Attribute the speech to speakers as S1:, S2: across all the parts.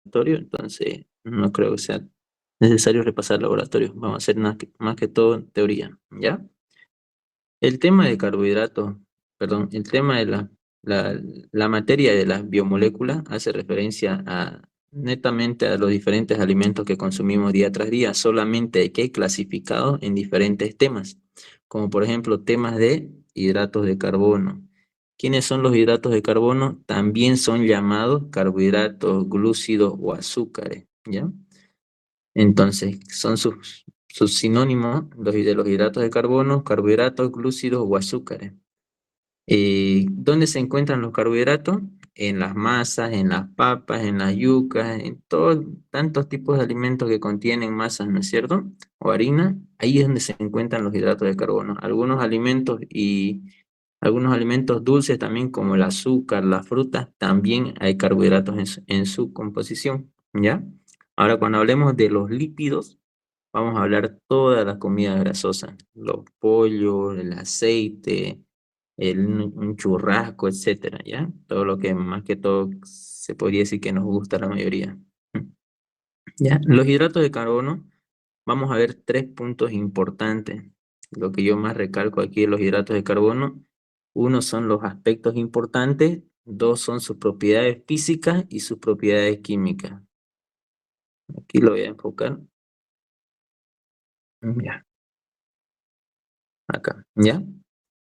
S1: laboratorio, entonces no creo que sea necesario repasar laboratorio. Vamos a hacer más que todo teoría, ¿ya? El tema de carbohidratos, perdón, el tema de la materia de las biomoléculas hace referencia a netamente a los diferentes alimentos que consumimos día tras día, solamente que clasificados en diferentes temas, como por ejemplo temas de hidratos de carbono. ¿Quiénes son los hidratos de carbono? También son llamados carbohidratos, glúcidos o azúcares, ¿ya? Entonces, son sus sinónimos de los hidratos de carbono, carbohidratos, glúcidos o azúcares. ¿Dónde se encuentran los carbohidratos? En las masas, en las papas, en las yucas, en todos tantos tipos de alimentos que contienen masas, ¿no es cierto? O harina, ahí es donde se encuentran los hidratos de carbono. Algunos alimentos dulces también, como el azúcar, las frutas, también hay carbohidratos en su composición, ¿ya? Ahora, cuando hablemos de los lípidos, vamos a hablar todas las comidas grasosas, los pollos, el aceite, un churrasco, etcétera, ¿ya? Todo lo que más que todo se podría decir que nos gusta a la mayoría. ¿Ya? Los hidratos de carbono, vamos a ver tres puntos importantes. Lo que yo más recalco aquí de los hidratos de carbono, uno son los aspectos importantes, dos son sus propiedades físicas y sus propiedades químicas. Aquí lo voy a enfocar. Ya, acá, ¿ya?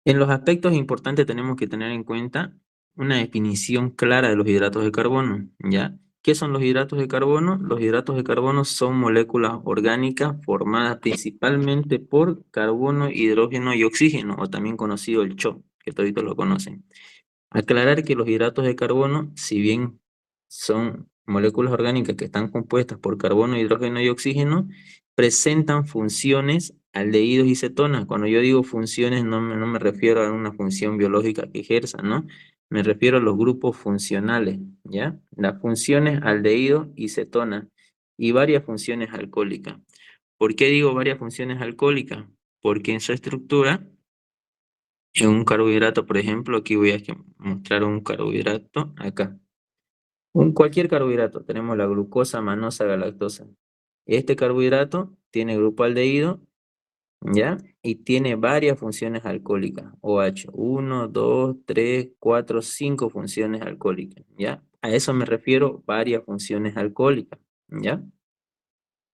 S1: En los aspectos importantes tenemos que tener en cuenta una definición clara de los hidratos de carbono, ¿ya? ¿Qué son los hidratos de carbono? Los hidratos de carbono son moléculas orgánicas formadas principalmente por carbono, hidrógeno y oxígeno, o también conocido el CHO, que todos lo conocen. Aclarar que los hidratos de carbono, si bien son moléculas orgánicas que están compuestas por carbono, hidrógeno y oxígeno, presentan funciones aldehídos y cetonas. Cuando yo digo funciones, no me refiero a una función biológica que ejerzan, ¿no? Me refiero a los grupos funcionales, ¿ya? Las funciones aldehído y cetona y varias funciones alcohólicas. ¿Por qué digo varias funciones alcohólicas? Porque en su estructura en un carbohidrato, por ejemplo, aquí voy a mostrar un carbohidrato, acá. Cualquier carbohidrato, tenemos la glucosa, manosa, galactosa. Este carbohidrato tiene grupo aldehído, ¿ya? Y tiene varias funciones alcohólicas, OH, 1, 2, 3, 4, 5 funciones alcohólicas, ¿ya? A eso me refiero, varias funciones alcohólicas, ¿ya?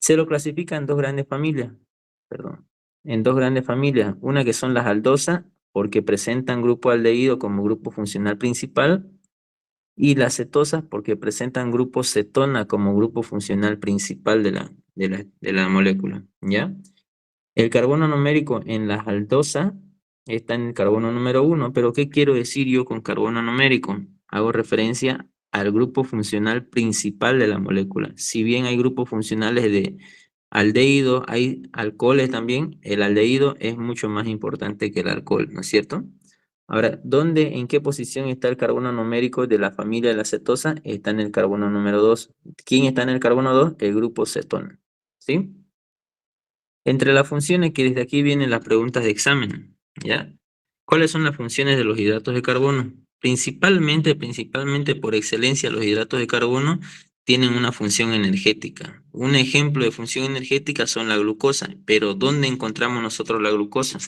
S1: Se lo clasifica en dos grandes familias, perdón, en dos grandes familias. Una que son las aldosas, porque presentan grupo aldehído como grupo funcional principal, y las cetosas, porque presentan grupo cetona como grupo funcional principal de la molécula, ¿ya? El carbono numérico en las aldosas está en el carbono número 1, pero ¿qué quiero decir yo con carbono numérico? Hago referencia al grupo funcional principal de la molécula. Si bien hay grupos funcionales de aldehído, hay alcoholes también, el aldehído es mucho más importante que el alcohol, ¿no es cierto? Ahora, en qué posición está el carbono numérico de la familia de la cetosa? Está en el carbono número 2. ¿Quién está en el carbono 2? El grupo cetona, ¿sí? Entre las funciones que desde aquí vienen las preguntas de examen, ¿ya? ¿Cuáles son las funciones de los hidratos de carbono? Principalmente por excelencia, los hidratos de carbono tienen una función energética. Un ejemplo de función energética son la glucosa, pero ¿dónde encontramos nosotros la glucosa?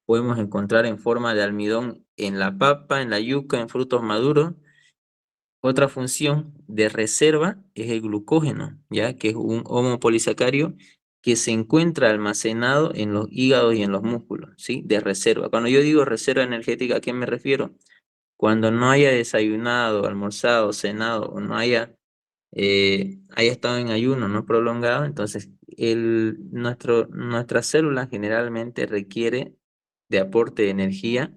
S1: Podemos encontrar en forma de almidón en la papa, en la yuca, en frutos maduros. Otra función de reserva es el glucógeno, ¿ya? Que es un homopolisacario que se encuentra almacenado en los hígados y en los músculos, ¿sí? De reserva. Cuando yo digo reserva energética, ¿a qué me refiero? Cuando no haya desayunado, almorzado, cenado o no haya estado en ayuno no prolongado, entonces nuestra célula generalmente requiere de aporte de energía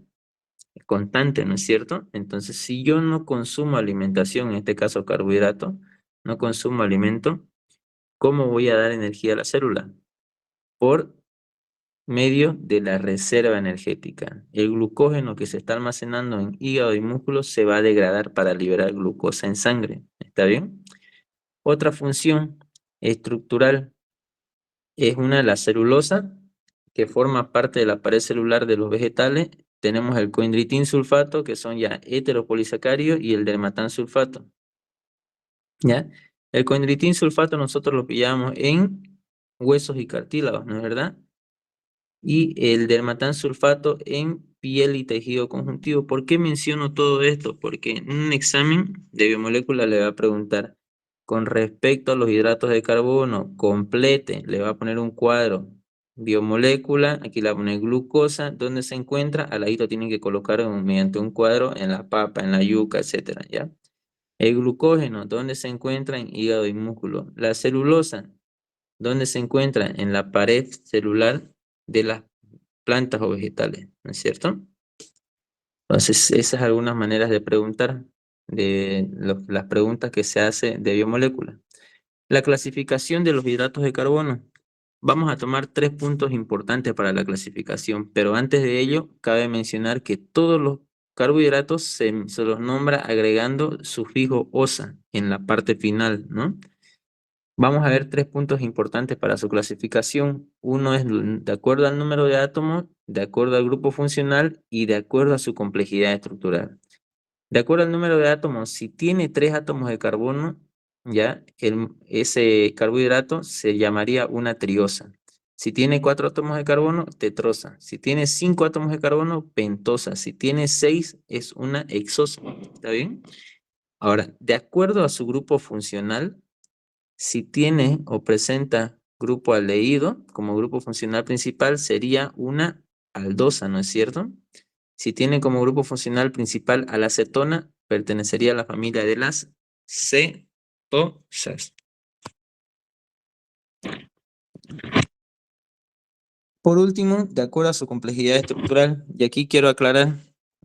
S1: constante, ¿no es cierto? Entonces, si yo no consumo alimentación, en este caso carbohidrato, no consumo alimento, ¿cómo voy a dar energía a la célula? Por medio de la reserva energética. El glucógeno que se está almacenando en hígado y músculos se va a degradar para liberar glucosa en sangre. ¿Está bien? Otra función estructural es una de la celulosa, que forma parte de la pared celular de los vegetales. Tenemos el coindritin sulfato, que son ya heteropolisacáridos, y el dermatan sulfato, ¿ya? El condritín sulfato nosotros lo pillamos en huesos y cartílagos, ¿no es verdad? Y el dermatán sulfato en piel y tejido conjuntivo. ¿Por qué menciono todo esto? Porque en un examen de biomolécula le va a preguntar con respecto a los hidratos de carbono, complete, le va a poner un cuadro. Biomolécula, aquí le va a poner glucosa, ¿dónde se encuentra? Al ladito tienen que colocar mediante un cuadro en la papa, en la yuca, etcétera, ¿ya? El glucógeno, ¿dónde se encuentra? En hígado y músculo. La celulosa, ¿dónde se encuentra? En la pared celular de las plantas o vegetales, ¿no es cierto? Entonces, esas algunas maneras de preguntar, de las preguntas que se hace de biomolécula. La clasificación de los hidratos de carbono. Vamos a tomar 3 puntos importantes para la clasificación, pero antes de ello, cabe mencionar que todos los carbohidratos se los nombra agregando sufijo osa en la parte final, ¿no? Vamos a ver 3 puntos importantes para su clasificación. Uno es de acuerdo al número de átomos, de acuerdo al grupo funcional y de acuerdo a su complejidad estructural. De acuerdo al número de átomos, si tiene 3 átomos de carbono, ya ese carbohidrato se llamaría una triosa. Si tiene 4 átomos de carbono, tetrosa. Si tiene 5 átomos de carbono, pentosa. Si tiene 6, es una hexosa. ¿Está bien? Ahora, de acuerdo a su grupo funcional, si tiene o presenta grupo aldehído como grupo funcional principal, sería una aldosa, ¿no es cierto? Si tiene como grupo funcional principal a la acetona, pertenecería a la familia de las cetosas. Por último, de acuerdo a su complejidad estructural, y aquí quiero aclarar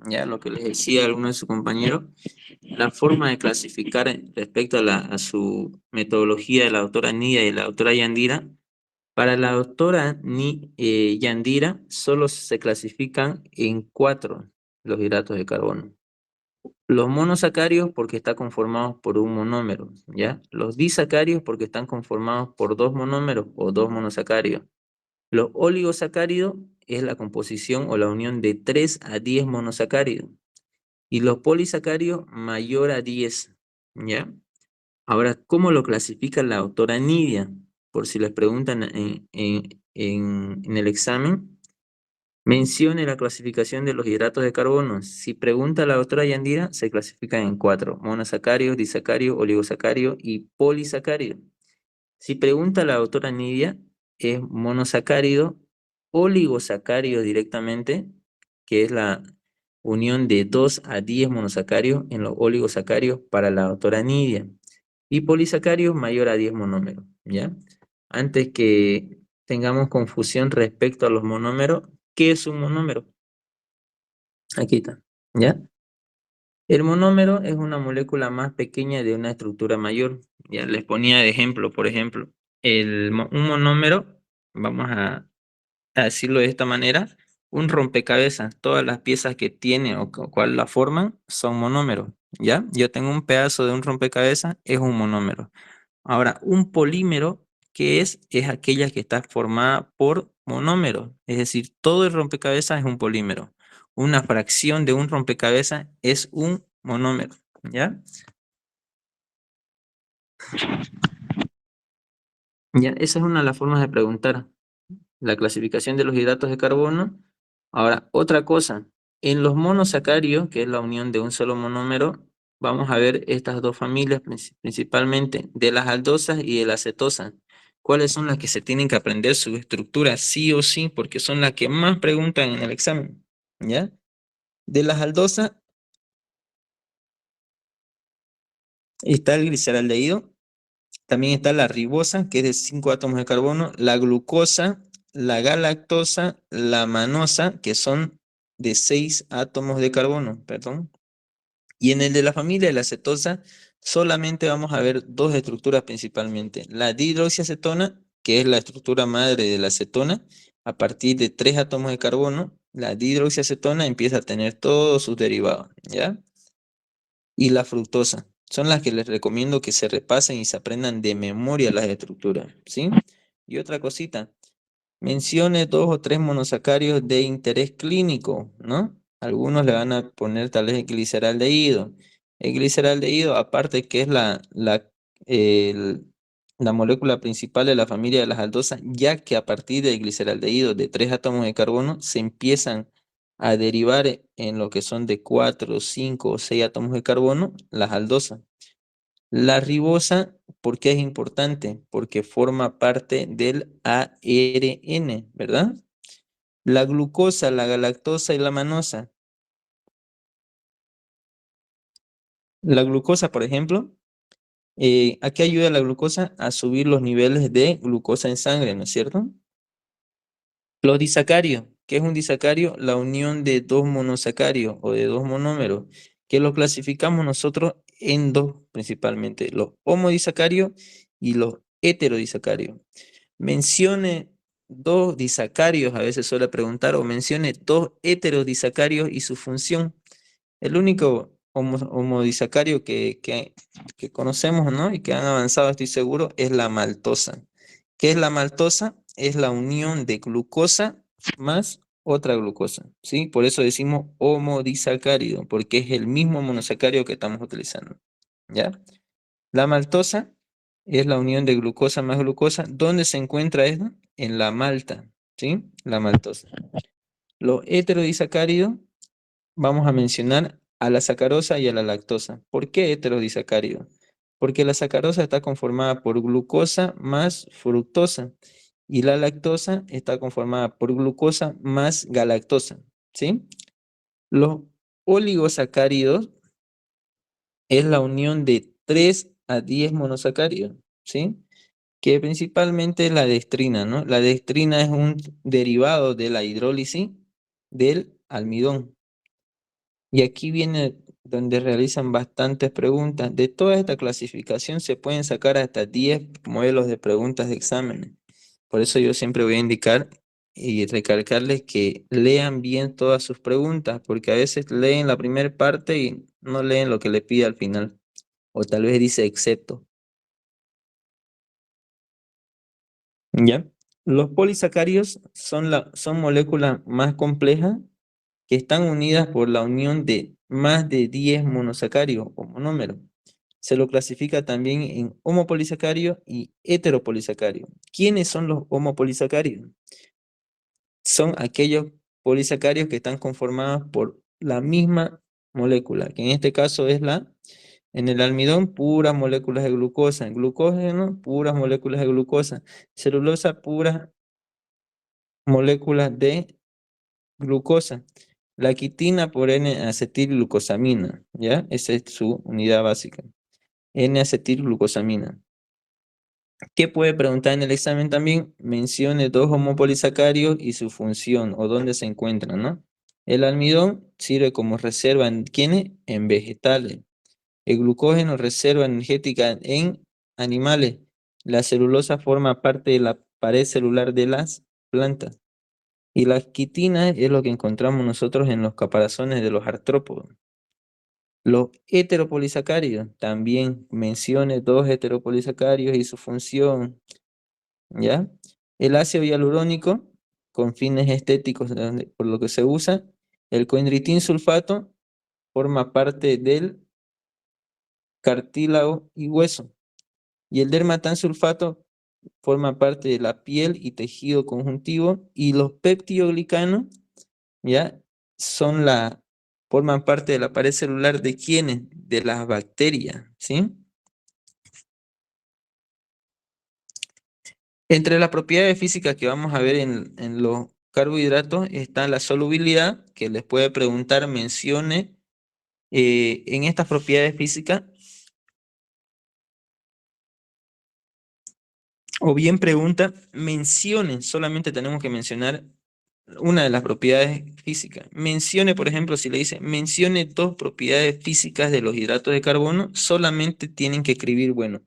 S1: ya lo que les decía alguno de sus compañeros, la forma de clasificar respecto a su metodología de la doctora Nidia y de la doctora Yandira. Para la doctora Yandira, solo se clasifican en 4 los hidratos de carbono. Los monosacáridos porque están conformados por un monómero, ¿ya? Los disacáridos porque están conformados por 2 monómeros o 2 monosacáridos. Los oligosacáridos es la composición o la unión de 3 a 10 monosacáridos. Y los polisacáridos mayor a 10, ¿ya? Ahora, ¿cómo lo clasifica la autora Nidia? Por si les preguntan en el examen, mencione la clasificación de los hidratos de carbono. Si pregunta la autora Yandira, se clasifican en 4, monosacáridos, disacáridos, oligosacáridos y polisacáridos. Si pregunta la autora Nidia, es monosacárido, oligosacárido directamente, que es la unión de 2 a 10 monosacáridos en los oligosacáridos para la autora Nidia. Y polisacáridos mayor a 10 monómeros, ¿ya? Antes que tengamos confusión respecto a los monómeros, ¿qué es un monómero? Aquí está, ¿ya? El monómero es una molécula más pequeña de una estructura mayor. Ya les ponía de ejemplo, por ejemplo, un monómero, vamos a decirlo de esta manera, un rompecabezas, todas las piezas que tiene o cual la forman son monómeros, ¿ya? Yo tengo un pedazo de un rompecabezas, es un monómero. Ahora, un polímero, ¿qué es? Es aquella que está formada por monómeros, es decir, todo el rompecabezas es un polímero. Una fracción de un rompecabezas es un monómero, ¿ya? Ya, esa es una de las formas de preguntar. La clasificación de los hidratos de carbono. Ahora, otra cosa, en los monosacáridos, que es la unión de un solo monómero, vamos a ver estas dos familias principalmente, de las aldosas y de la cetosa. ¿Cuáles son las que se tienen que aprender su estructura sí o sí? Porque son las que más preguntan en el examen, ¿ya? De las aldosas está el gliceraldehído, también está la ribosa, que es de 5 átomos de carbono, la glucosa, la galactosa, la manosa, que son de 6 átomos de carbono, perdón. Y en el de la familia de la acetosa, solamente vamos a ver 2 estructuras principalmente. La dihidroxiacetona, que es la estructura madre de la acetona, a partir de 3 átomos de carbono, la dihidroxiacetona empieza a tener todos sus derivados, ¿ya? Y la fructosa. Son las que les recomiendo que se repasen y se aprendan de memoria las estructuras, ¿sí? Y otra cosita, mencione 2 o 3 monosacáridos de interés clínico, ¿no? Algunos le van a poner tal vez el gliceraldehído. El gliceraldehído, aparte que es el- la molécula principal de la familia de las aldosas, ya que a partir del gliceraldehído de 3 átomos de carbono se empiezan a derivar en lo que son de 4, 5 o 6 átomos de carbono, las aldosas. La ribosa, ¿por qué es importante? Porque forma parte del ARN, ¿verdad? La glucosa, la galactosa y la manosa. La glucosa, por ejemplo, ¿a qué ayuda la glucosa? A subir los niveles de glucosa en sangre, ¿no es cierto? Los disacarios. ¿Qué es un disacario? La unión de dos monosacarios o de dos monómeros, que los clasificamos nosotros en dos principalmente, los homodisacarios y los heterodisacarios. Mencione dos disacarios, a veces suele preguntar, o mencione dos heterodisacarios y su función. El único homodisacario que conocemos, ¿no? Y que han avanzado, estoy seguro, es la maltosa. ¿Qué es la maltosa? Es la unión de glucosa más otra glucosa, ¿sí? Por eso decimos homodisacárido, porque es el mismo monosacárido que estamos utilizando, ¿ya? La maltosa es la unión de glucosa más glucosa. ¿Dónde se encuentra esto? En la malta, ¿sí? La maltosa. Los heterodisacáridos, vamos a mencionar a la sacarosa y a la lactosa. ¿Por qué heterodisacárido? Porque la sacarosa está conformada por glucosa más fructosa y la lactosa está conformada por glucosa más galactosa, ¿sí? Los oligosacáridos es la unión de 3 a 10 monosacáridos, ¿sí? Que principalmente es la dextrina, ¿no? La dextrina es un derivado de la hidrólisis del almidón. Y aquí viene donde realizan bastantes preguntas. De toda esta clasificación se pueden sacar hasta 10 modelos de preguntas de exámenes. Por eso yo siempre voy a indicar y recalcarles que lean bien todas sus preguntas, porque a veces leen la primera parte y no leen lo que le pide al final. O tal vez dice excepto. ¿Ya? Los polisacáridos son moléculas más complejas que están unidas por la unión de más de 10 monosacáridos o monómeros. Se lo clasifica también en homopolisacáridos y heteropolisacáridos. ¿Quiénes son los homopolisacáridos? Son aquellos polisacáridos que están conformados por la misma molécula, que en este caso es en el almidón, puras moléculas de glucosa, en glucógeno, puras moléculas de glucosa, celulosa, puras moléculas de glucosa. La quitina por N-acetilglucosamina, ¿ya? Esa es su unidad básica. N-acetilglucosamina. ¿Qué puede preguntar en el examen también? Mencione dos homopolisacáridos y su función o dónde se encuentran, ¿no? El almidón sirve como reserva en ¿quiénes? En vegetales. El glucógeno reserva energética en animales. La celulosa forma parte de la pared celular de las plantas. Y la quitina es lo que encontramos nosotros en los caparazones de los artrópodos. Los heteropolisacáridos, también mencione dos heteropolisacáridos y su función, ¿ya? El ácido hialurónico, con fines estéticos, por lo que se usa. El coindritin sulfato forma parte del cartílago y hueso. Y el dermatansulfato forma parte de la piel y tejido conjuntivo. Y los peptidoglicanos, ¿ya? Forman parte de la pared celular de ¿quiénes? De las bacterias, ¿sí? Entre las propiedades físicas que vamos a ver en los carbohidratos está la solubilidad, que les puede preguntar, mencione en estas propiedades físicas, o bien pregunta, mencione, solamente tenemos que mencionar una de las propiedades físicas. Mencione, por ejemplo, si le dice, mencione dos propiedades físicas de los hidratos de carbono, solamente tienen que escribir, bueno,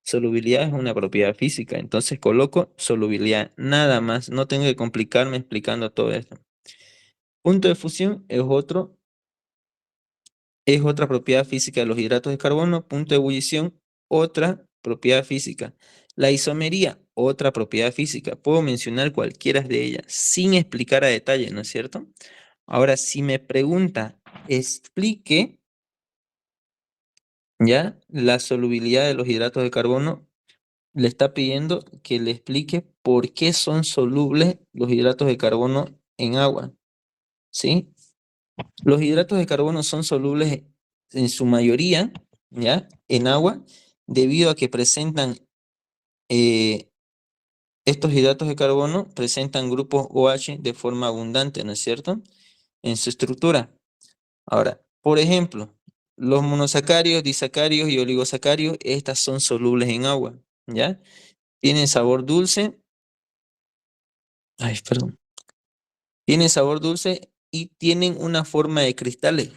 S1: solubilidad es una propiedad física, entonces coloco solubilidad, nada más, no tengo que complicarme explicando todo esto. Punto de fusión es otra propiedad física de los hidratos de carbono. Punto de ebullición, otra propiedad física. La isomería, otra propiedad física. Puedo mencionar cualquiera de ellas sin explicar a detalle, ¿no es cierto? Ahora, si me pregunta, explique, ¿ya? La solubilidad de los hidratos de carbono le está pidiendo que le explique por qué son solubles los hidratos de carbono en agua, ¿sí? Los hidratos de carbono son solubles en su mayoría, ¿ya? En agua, debido a que presentan, estos hidratos de carbono presentan grupos OH de forma abundante, ¿no es cierto? En su estructura. Ahora, por ejemplo, los monosacáridos, disacáridos y oligosacáridos, estas son solubles en agua, ¿ya? Tienen sabor dulce, ay, perdón, tienen sabor dulce y tienen una forma de cristales.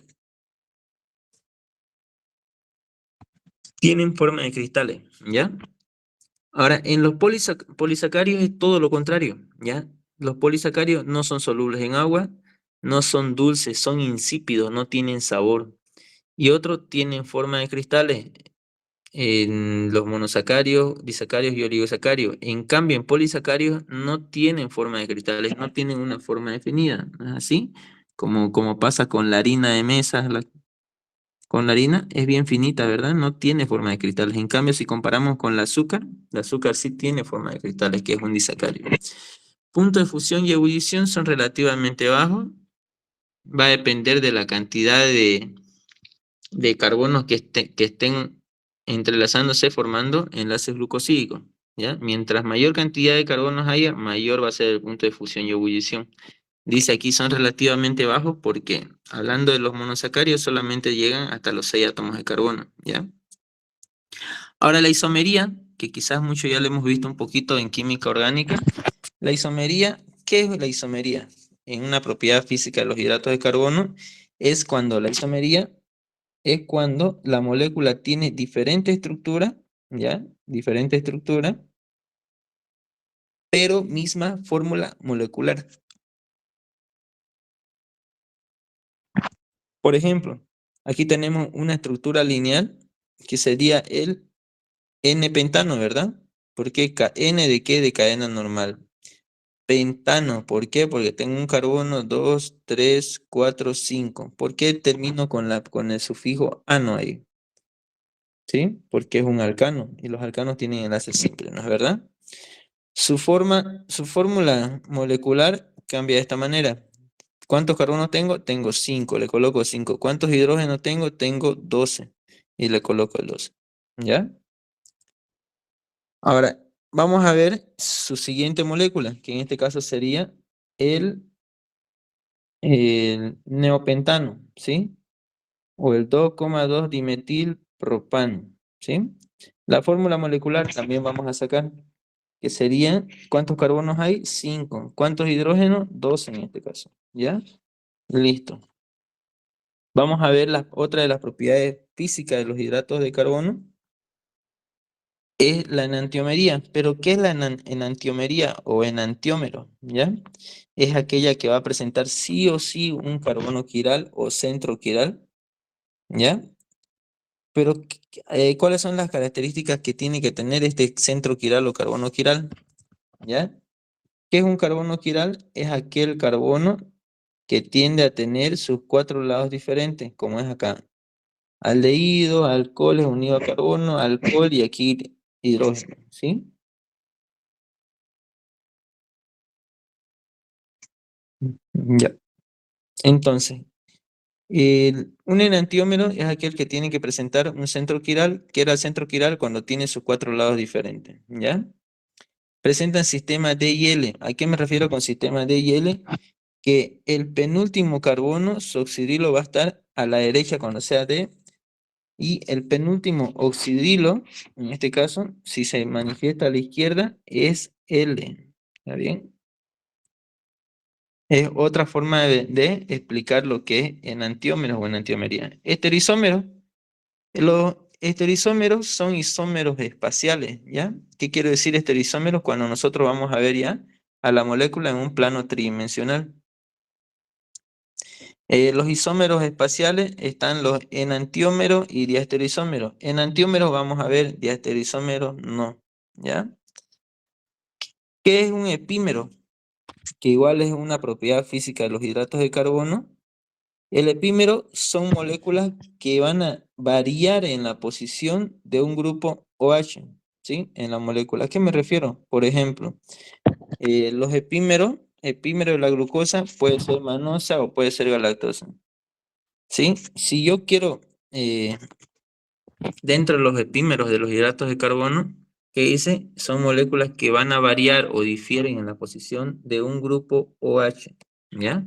S1: Tienen forma de cristales, ¿ya? Ahora, en los polisacáridos es todo lo contrario, ¿ya? Los polisacáridos no son solubles en agua, no son dulces, son insípidos, no tienen sabor. Y otros tienen forma de cristales, en los monosacáridos, disacáridos y oligosacáridos. En cambio, en polisacáridos no tienen forma de cristales, no tienen una forma definida, ¿no es así? Como pasa con la harina de mesa, con la harina es bien finita, ¿verdad? No tiene forma de cristales. En cambio, si comparamos con el azúcar sí tiene forma de cristales, que es un disacárido. Puntos de fusión y ebullición son relativamente bajos. Va a depender de la cantidad de carbonos que estén entrelazándose formando enlaces glucosídicos, ¿ya? Mientras mayor cantidad de carbonos haya, mayor va a ser el punto de fusión y ebullición. Dice aquí son relativamente bajos porque, hablando de los monosacáridos, solamente llegan hasta los 6 átomos de carbono, ¿ya? Ahora la isomería, que quizás mucho ya lo hemos visto un poquito en química orgánica. La isomería, ¿qué es la isomería? En una propiedad física de los hidratos de carbono, es cuando la isomería es cuando la molécula tiene diferente estructura, ¿ya? Diferente estructura, pero misma fórmula molecular. Por ejemplo, aquí tenemos una estructura lineal que sería el N-pentano, ¿verdad? ¿Por qué? ¿N de qué? De cadena normal. Pentano, ¿por qué? Porque tengo un carbono 2, 3, 4, 5. ¿Por qué termino con el sufijo ano ahí? ¿Sí? Porque es un alcano y los alcanos tienen enlaces simples, ¿no es verdad? Su fórmula molecular cambia de esta manera. ¿Cuántos carbonos tengo? Tengo 5, le coloco 5. ¿Cuántos hidrógenos tengo? Tengo 12 y le coloco el 12. ¿Ya? Ahora, vamos a ver su siguiente molécula, que en este caso sería el, el neopentano, ¿sí? O el 2,2 dimetilpropano, ¿sí? La fórmula molecular también vamos a sacar, que sería, ¿cuántos carbonos hay? 5. ¿Cuántos hidrógenos? 12 en este caso, ¿ya? Listo. Vamos a ver otra de las propiedades físicas de los hidratos de carbono, es la enantiomería. ¿Pero qué es la enantiomería o enantiómero? ¿Ya? Es aquella que va a presentar sí o sí un carbono quiral o centro quiral, ¿ya? Pero, ¿cuáles son las características que tiene que tener este centro quiral o carbono quiral? ¿Ya? ¿Qué es un carbono quiral? Es aquel carbono que tiende a tener sus 4 lados diferentes, como es acá. Aldehído, alcoholes unido a carbono, alcohol y aquí hidrógeno, ¿sí? Ya. Entonces, un enantiómero es aquel que tiene que presentar un centro quiral, que era el centro quiral cuando tiene sus 4 lados diferentes, ¿ya? Presentan sistemas D y L. ¿A qué me refiero con sistema D y L? Que el penúltimo carbono, su oxidrilo va a estar a la derecha cuando sea D, y el penúltimo oxidrilo, en este caso, si se manifiesta a la izquierda, es L. ¿Está bien? Es otra forma de explicar lo que es enantiómeros o enantiomería. Esterizómeros. Los esterizómeros son isómeros espaciales, ¿ya? ¿Qué quiere decir esterizómeros? Cuando nosotros vamos a ver ya a la molécula en un plano tridimensional. Los isómeros espaciales están los enantiómeros y diasterizómeros. Enantiómeros vamos a ver, diasterizómeros no, ¿ya? ¿Qué es un epímero? Que igual es una propiedad física de los hidratos de carbono, El epímero son moléculas que van a variar en la posición de un grupo OH, ¿sí? En la molécula. ¿A qué me refiero? Por ejemplo, los epímeros de la glucosa puede ser manosa o puede ser galactosa, ¿sí? Si yo quiero, dentro de los epímeros de los hidratos de carbono, ¿qué dice? Son moléculas que van a variar o difieren en la posición de un grupo OH, ¿ya?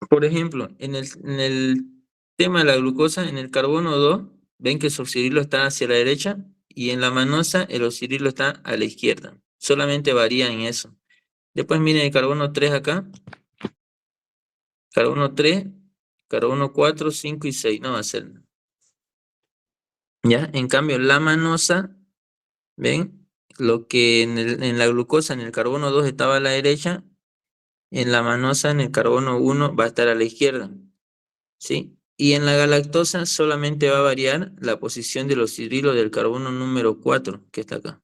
S1: Por ejemplo, en el tema de la glucosa, en el carbono 2, ven que su oxidrilo está hacia la derecha y en la manosa el oxidrilo está a la izquierda. Solamente varía en eso. Después miren el carbono 3 acá. Carbono 3, carbono 4, 5 y 6. No va a ser. ¿Ya? En cambio, la manosa, ¿ven? Lo que en la glucosa, en el carbono 2 estaba a la derecha, en la manosa, en el carbono 1 va a estar a la izquierda. ¿Sí? Y en la galactosa solamente va a variar la posición de los hidrilos del carbono número 4, que está acá.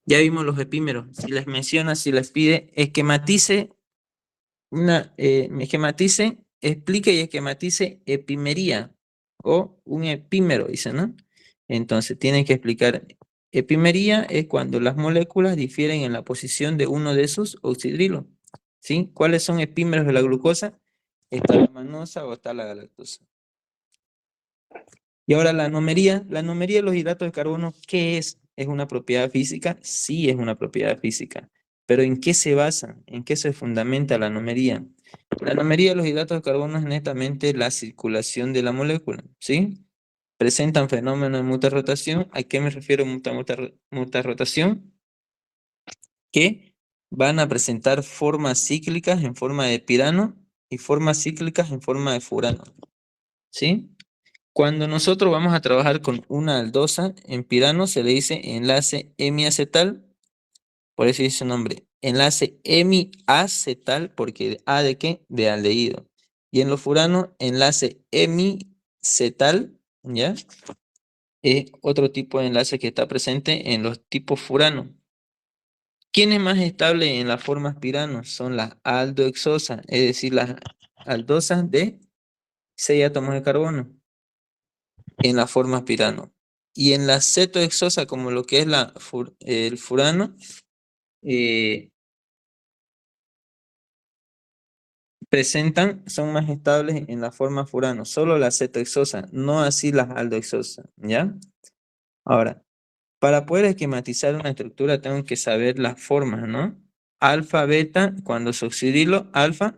S1: Ya vimos los epímeros. Si les menciona, si les pide, esquematice, explique y esquematice epimería o un epímero, dice, ¿no? Entonces, tienen que explicar. Epimería es cuando las moléculas difieren en la posición de uno de sus oxidrilos. ¿Sí? ¿Cuáles son epímeros de la glucosa? Está la manosa o está la galactosa. Y ahora la anomería de los hidratos de carbono, ¿qué es? ¿Es una propiedad física? Sí, es una propiedad física. Pero ¿en qué se basa? ¿En qué se fundamenta la anomería? La anomería de los hidratos de carbono es netamente la circulación de la molécula, ¿sí? Presentan fenómenos de mutarrotación. ¿A qué me refiero mutarrotación? Que van a presentar formas cíclicas en forma de pirano y formas cíclicas en forma de furano, ¿sí? Cuando nosotros vamos a trabajar con una aldosa, en pirano se le dice enlace hemiacetal, por eso dice su nombre, enlace hemiacetal, porque ¿A de qué? De aldehído. Y en los furanos, enlace hemicetal, ¿ya? Es otro tipo de enlace que está presente en los tipos furanos. ¿Quién es más estable en las formas pirano? Son las aldohexosas, es decir, las aldosas de 6 átomos de carbono en la forma pirano. Y en la cetohexosa, como lo que es el furano, eh, son más estables en la forma furano, solo la cetohexosa, no así las aldohexosas, ¿ya? Ahora, para poder esquematizar una estructura tengo que saber las formas, ¿no? Alfa, beta, cuando su oxidrilo, alfa,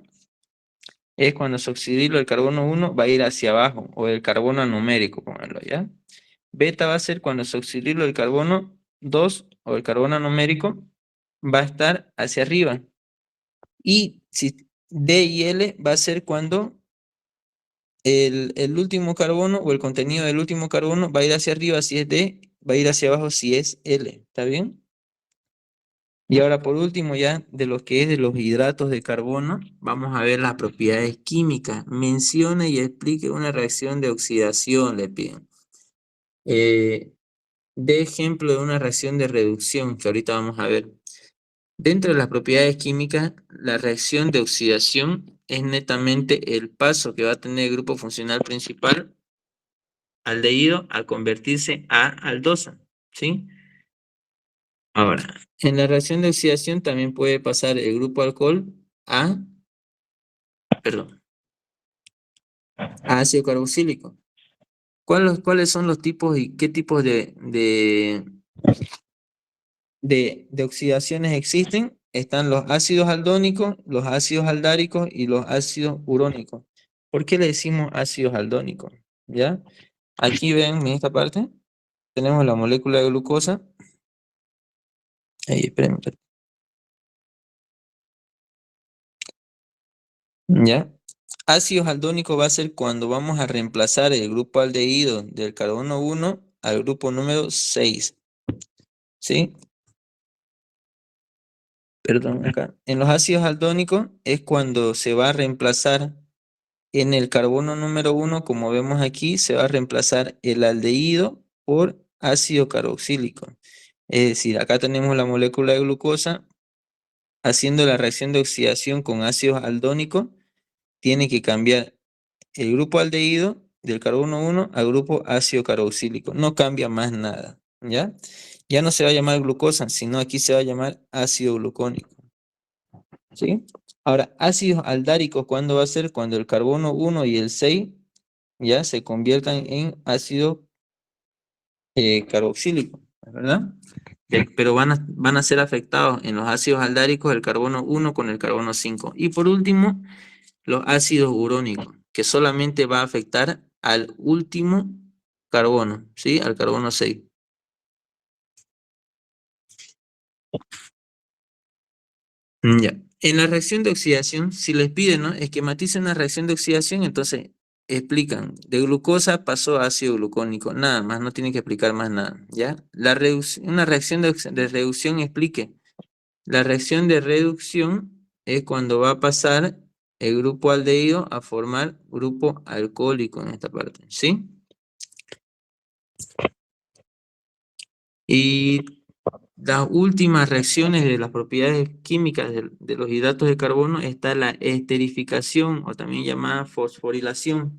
S1: es cuando su oxidrilo, el carbono 1, va a ir hacia abajo, o el carbono numérico, ponerlo, ¿ya? Beta va a ser cuando su oxidrilo, el carbono 2, o el carbono numérico, va a estar hacia arriba. Y si D y L va a ser cuando el último carbono o el contenido del último carbono va a ir hacia arriba si es D, va a ir hacia abajo si es L. ¿Está bien? Y ahora por último ya de lo que es de los hidratos de carbono, vamos a ver las propiedades químicas. Mencione y explique una reacción de oxidación, le piden. De ejemplo de una reacción de reducción que ahorita vamos a ver. Dentro de las propiedades químicas, la reacción de oxidación es netamente el paso que va a tener el grupo funcional principal, aldehído, al convertirse a aldosa, ¿sí? Ahora, en la reacción de oxidación también puede pasar el grupo alcohol a, perdón, a ácido carboxílico. ¿Cuáles son los tipos y qué tipos de oxidaciones existen? Están los ácidos aldónicos, los ácidos aldáricos y los ácidos urónicos. ¿Por qué le decimos ácidos aldónicos? ¿Ya? Aquí ven en esta parte, tenemos la molécula de glucosa. Ahí, espérenme. ¿Ya? Ácidos aldónicos va a ser cuando vamos a reemplazar el grupo aldehído del carbono 1 al grupo número 6. ¿Sí? Perdón, acá. En los ácidos aldónicos es cuando se va a reemplazar en el carbono número 1, como vemos aquí, se va a reemplazar el aldehído por ácido carboxílico. Es decir, acá tenemos la molécula de glucosa haciendo la reacción de oxidación con ácidos aldónicos, tiene que cambiar el grupo aldehído del carbono 1 al grupo ácido carboxílico. No cambia más nada, ¿ya? Ya no se va a llamar glucosa, sino aquí se va a llamar ácido glucónico, ¿sí? Ahora, ácidos aldáricos, ¿cuándo va a ser? Cuando el carbono 1 y el 6 ya se conviertan en ácido carboxílico, ¿verdad? Pero van a ser afectados en los ácidos aldáricos el carbono 1 con el carbono 5. Y por último, los ácidos urónicos, que solamente va a afectar al último carbono, ¿sí? Al carbono 6. Ya. En la reacción de oxidación, si les piden, ¿no? Esquematicen una reacción de oxidación, entonces explican, de glucosa pasó a ácido glucónico, nada más, no tienen que explicar más nada, ¿ya? Una reacción de reducción explique. La reacción de reducción es cuando va a pasar el grupo aldehído a formar grupo alcohólico en esta parte, ¿sí? Y las últimas reacciones de las propiedades químicas de los hidratos de carbono está la esterificación o también llamada fosforilación.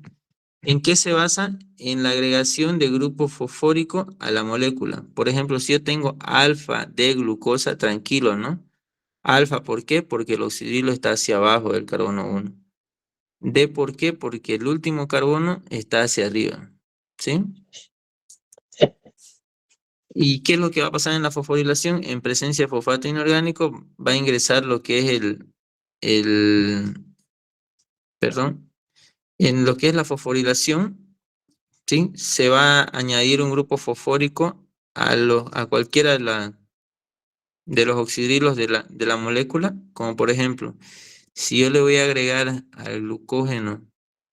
S1: ¿En qué se basa? En la agregación de grupo fosfórico a la molécula. Por ejemplo, si yo tengo alfa de glucosa, tranquilo, ¿no? Alfa, ¿por qué? Porque el oxidrilo está hacia abajo del carbono 1. D, ¿por qué? Porque el último carbono está hacia arriba, ¿sí? ¿Y qué es lo que va a pasar en la fosforilación? En presencia de fosfato inorgánico va a ingresar lo que es el, perdón, en lo que es la fosforilación, ¿sí? Se va a añadir un grupo fosfórico a cualquiera de los oxidrilos de la molécula, como por ejemplo, si yo le voy a agregar al glucógeno,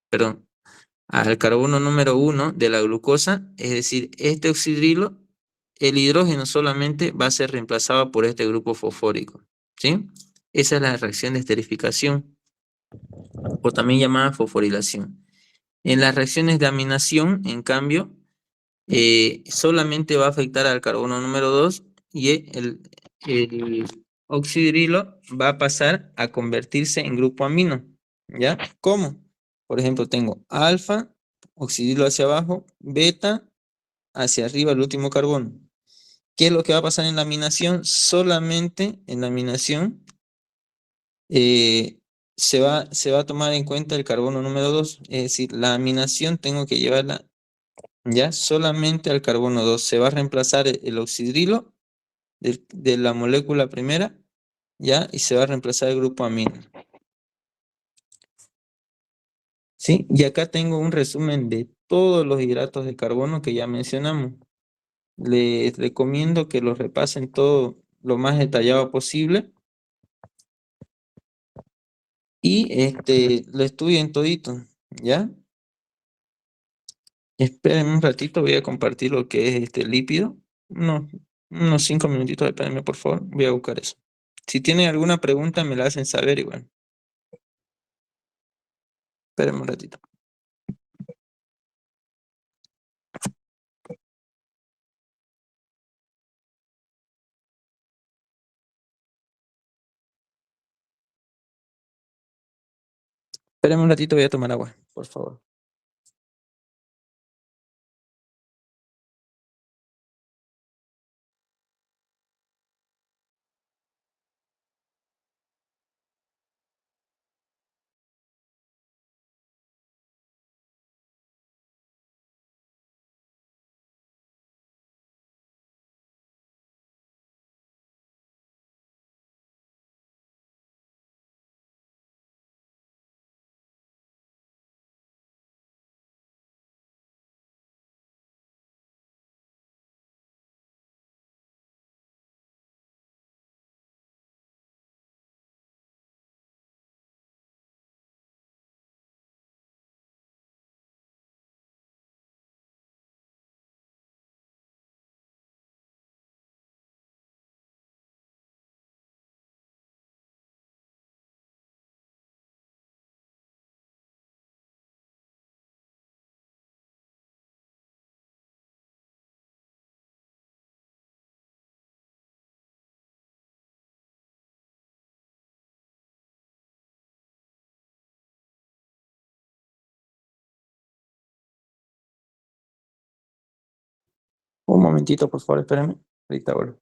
S1: perdón, al carbono número 1 de la glucosa, es decir, este oxidrilo, el hidrógeno solamente va a ser reemplazado por este grupo fosfórico, ¿sí? Esa es la reacción de esterificación, o también llamada fosforilación. En las reacciones de aminación, en cambio, solamente va a afectar al carbono número 2 y el oxidrilo va a pasar a convertirse en grupo amino, ¿ya? ¿Cómo? Por ejemplo, tengo alfa, oxidrilo hacia abajo, beta hacia arriba, el último carbono. ¿Qué es lo que va a pasar en la aminación? Solamente en la aminación se va a tomar en cuenta el carbono número 2, es decir, la aminación tengo que llevarla ya solamente al carbono 2. Se va a reemplazar el oxidrilo de la molécula primera, ya, y se va a reemplazar el grupo amino. ¿Sí? Y acá tengo un resumen de todos los hidratos de carbono que ya mencionamos. Les recomiendo que los repasen todo lo más detallado posible y lo estudien todito, ¿ya? Espérenme un ratito, voy a compartir lo que es este lípido. Unos, unos 5 minutitos, espérenme por favor, voy a buscar eso. Si tienen alguna pregunta me la hacen saber igual. Espérenme un ratito. Espérenme un ratito, voy a tomar agua, por favor. Un momentito, por favor, espérenme. Ahorita vuelvo.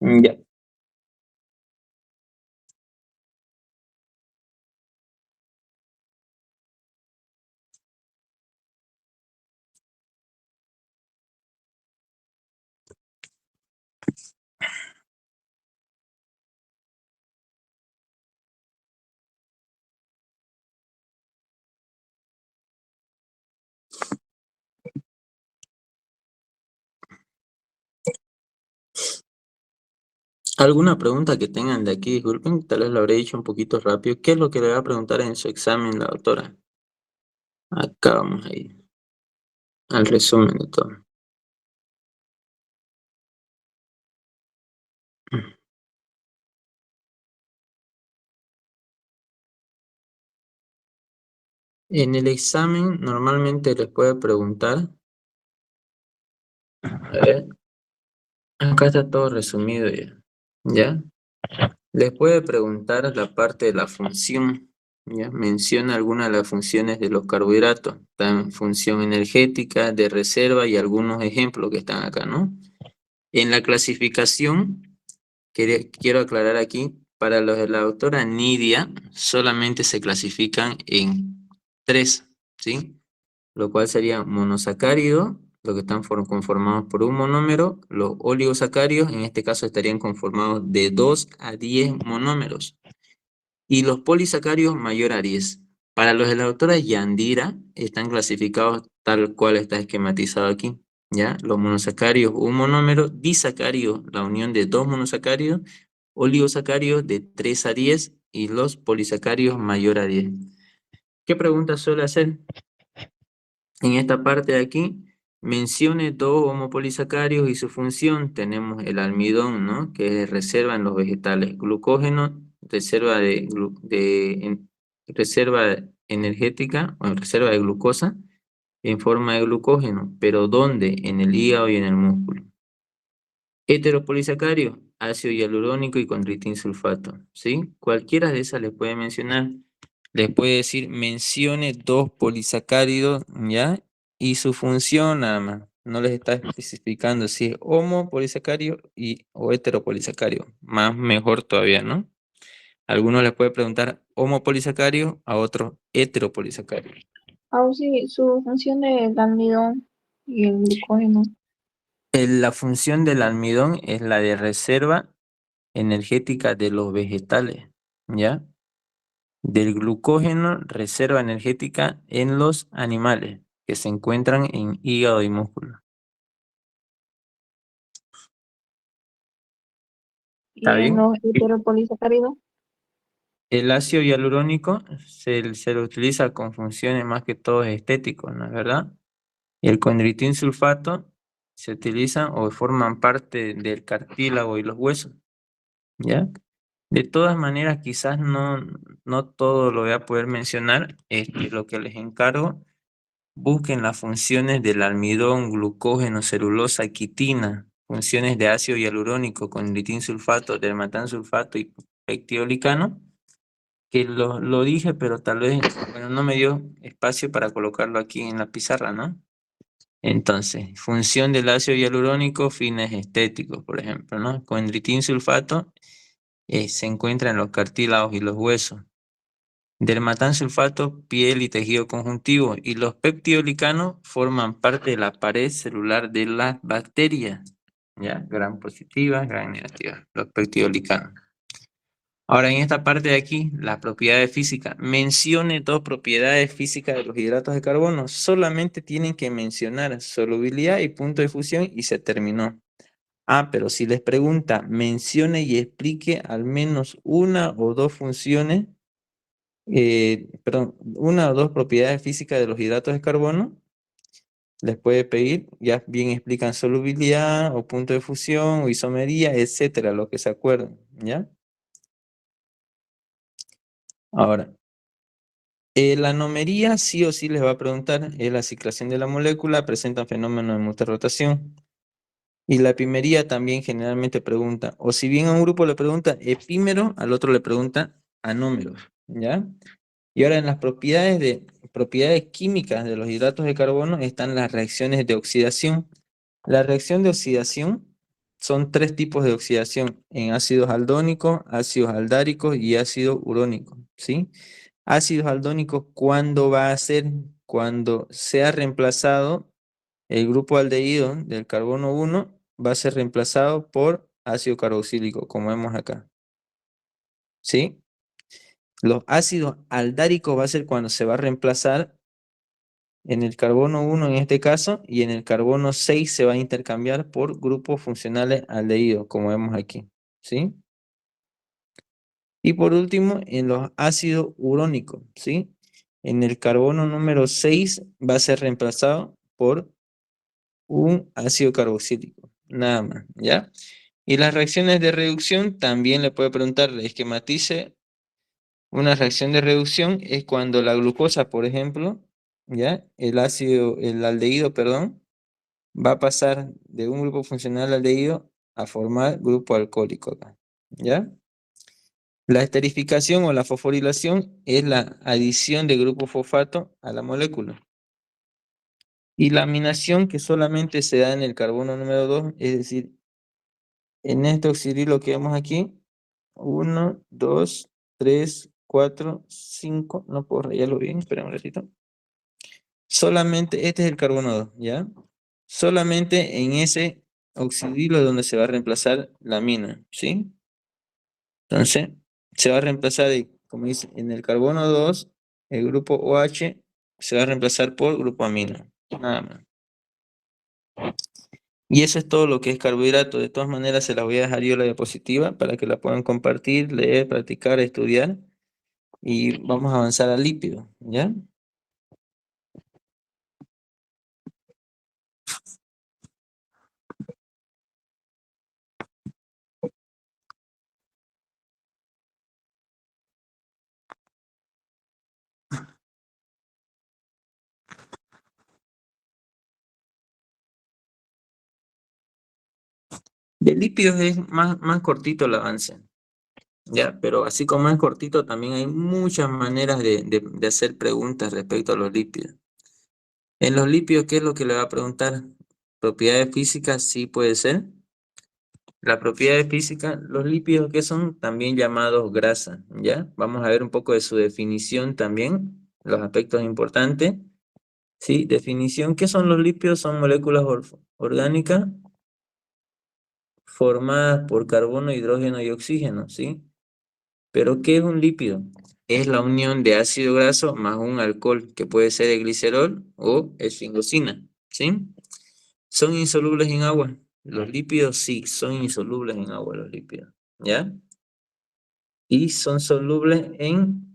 S1: Ya. ¿Alguna pregunta que tengan de aquí? Disculpen, tal vez lo habré dicho un poquito rápido. ¿Qué es lo que le va a preguntar en su examen la doctora? Acá vamos a ir al resumen de todo. En el examen normalmente les puede preguntar, a ver, acá está todo resumido ya, ¿ya? Les puede preguntar la parte de la función, ¿ya? Menciona algunas de las funciones de los carbohidratos, están función energética, de reserva y algunos ejemplos que están acá, ¿no? En la clasificación, quiero aclarar aquí, para los de la doctora Nidia, solamente se clasifican en tres, ¿sí? Lo cual sería monosacárido, lo que están conformados por un monómero, los oligosacáridos, en este caso estarían conformados de 2 a 10 monómeros, y los polisacáridos mayor a 10. Para los de la doctora Yandira, están clasificados tal cual está esquematizado aquí, ¿ya? Los monosacáridos, un monómero, disacáridos, la unión de dos monosacáridos, oligosacáridos de 3 a 10 y los polisacáridos mayor a 10. ¿Qué pregunta suele hacer? En esta parte de aquí, mencione dos homopolisacáridos y su función. Tenemos el almidón, ¿no? Que es reserva en los vegetales. Glucógeno, reserva energética o reserva de glucosa en forma de glucógeno. ¿Pero dónde? En el hígado y en el músculo. Heteropolisacárido, ácido hialurónico y condritin sulfato, ¿sí? Cualquiera de esas les puede mencionar. Les puede decir, mencione dos polisacáridos, ¿ya? Y su función nada más. No les está especificando si es homopolisacárido o heteropolisacárido. Más mejor todavía, ¿no? Algunos les puede preguntar homopolisacárido, a otros heteropolisacárido.
S2: Aún sí, su función del almidón y el glucógeno.
S1: La función del almidón es la de reserva energética de los vegetales, ¿ya? Del glucógeno, reserva energética en los animales que se encuentran en hígado y músculo. ¿Está
S2: Y en
S1: bien?
S2: los heteropolisacáridos,
S1: El ácido hialurónico se lo utiliza con funciones más que todo estéticos, ¿no es verdad? Y el condritin sulfato se utiliza o forman parte del cartílago y los huesos, ¿ya? De todas maneras, quizás no todo lo voy a poder mencionar. Lo que les encargo, busquen las funciones del almidón, glucógeno, celulosa, quitina, funciones de ácido hialurónico, condritin sulfato, dermatan sulfato y pectiolicano, que lo dije, pero tal vez, bueno, no me dio espacio para colocarlo aquí en la pizarra, ¿no? Entonces, función del ácido hialurónico, fines estéticos, por ejemplo, ¿no? Condritin sulfato se encuentra en los cartílagos y los huesos. Dermatan sulfato, piel y tejido conjuntivo. Y los peptidolicanos forman parte de la pared celular de las bacterias. ¿Ya? Gran positiva, gran negativa. Los peptidolicanos. Ahora, en esta parte de aquí, las propiedades físicas. Mencione dos propiedades físicas de los hidratos de carbono. Solamente tienen que mencionar solubilidad y punto de fusión y se terminó. Ah, pero si les pregunta, mencione y explique al menos una o dos funciones, perdón, una o dos propiedades físicas de los hidratos de carbono, les puede pedir, ya bien explican solubilidad o punto de fusión o isomería, etcétera, lo que se acuerden, ¿ya? Ahora, la anomería sí o sí les va a preguntar, es la ciclación de la molécula, presentan fenómenos de multirrotación. Y la epimería también generalmente pregunta, o si bien a un grupo le pregunta epímero, al otro le pregunta anómeros, ¿ya? Y ahora en las propiedades químicas de los hidratos de carbono están las reacciones de oxidación. La reacción de oxidación son tres tipos de oxidación, en ácidos aldónicos, ácidos aldáricos y ácido urónico, ¿sí? Ácidos aldónicos, ¿cuándo va a ser? Cuando sea reemplazado el grupo aldehído del carbono 1 va a ser reemplazado por ácido carboxílico, como vemos acá. ¿Sí? Los ácidos aldáricos va a ser cuando se va a reemplazar en el carbono 1 en este caso, y en el carbono 6 se va a intercambiar por grupos funcionales aldehídos, como vemos aquí. ¿Sí? Y por último, en los ácidos urónicos, ¿sí? En el carbono número 6 va a ser reemplazado por un ácido carboxílico, nada más, ¿ya? Y las reacciones de reducción también le puede preguntar, le esquematice. Una reacción de reducción es cuando la glucosa, por ejemplo, ¿ya? El aldehído, perdón, va a pasar de un grupo funcional aldehído a formar grupo alcohólico acá, ¿ya? La esterificación o la fosforilación es la adición de grupo fosfato a la molécula. Y la aminación que solamente se da en el carbono número 2, es decir, en este oxidrilo que vemos aquí, 1, 2, 3, 4, 5, no puedo rayarlo bien, espera un ratito. Solamente, este es el carbono 2, ¿ya? Solamente en ese oxidrilo es donde se va a reemplazar la amina, ¿sí? Entonces, se va a reemplazar, como dice, en el carbono 2, el grupo OH se va a reemplazar por grupo amino, nada más. Y eso es todo lo que es carbohidrato. De todas maneras, se las voy a dejar yo la diapositiva para que la puedan compartir, leer, practicar, estudiar. Y vamos a avanzar al lípido, ¿ya? De lípidos es más cortito el avance, ¿ya? Pero así como es cortito, también hay muchas maneras de hacer preguntas respecto a los lípidos. En los lípidos, ¿qué es lo que le va a preguntar? ¿Propiedades físicas? Sí puede ser. Las propiedades físicas, los lípidos que son también llamados grasa, ¿ya? Vamos a ver un poco de su definición también, los aspectos importantes. Sí, definición, ¿qué son los lípidos? Son moléculas orgánicas formadas por carbono, hidrógeno y oxígeno, ¿sí? Pero ¿qué es un lípido? Es la unión de ácido graso más un alcohol, que puede ser el glicerol o esfingosina, ¿sí? ¿Son insolubles en agua? Los lípidos sí, son insolubles en agua los lípidos, ¿ya? Y son solubles en